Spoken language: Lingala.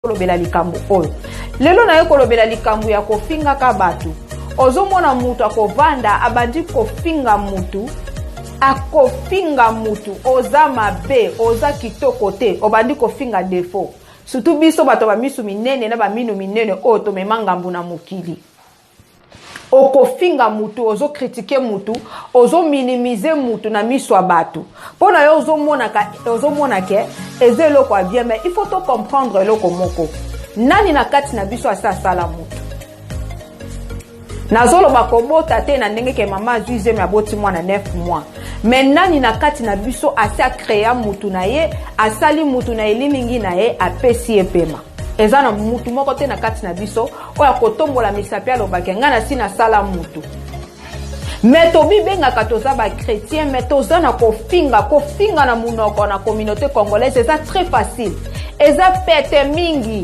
kolobela likambo oyo lelo na ye kolobela likambo ya kofinga ka batu ozomona mutu akovanda abandi kofinga mutu akofinga mutu oza mabe oza kitoko te obandi kofinga defo surtout biso bato ba misu minene na ba minu minene oyo tomema ngambu na mokili okofinga mutu ozo critiquer mutu ozo minimiser mutu na miso ya bato pona yo ozomona ke ezelo kwa bien mais il faut to comprendre eloko moko nani na kati na biso asa sala mutu nazoloba kobota te na ndenge ke mama azuize me aboti mwana 9 mois mais nani na kati na biso asa créer mutu na ye asali mutu na elimingi na ye apesi epema eza na mutu moko te na kati na biso oya kotombola misapi alobaki nga na sina sala mutu mais tobibengaka toza ba chrétien mais toza na kofinga na munoko na communauté congolaise eza très facile eza pete mingi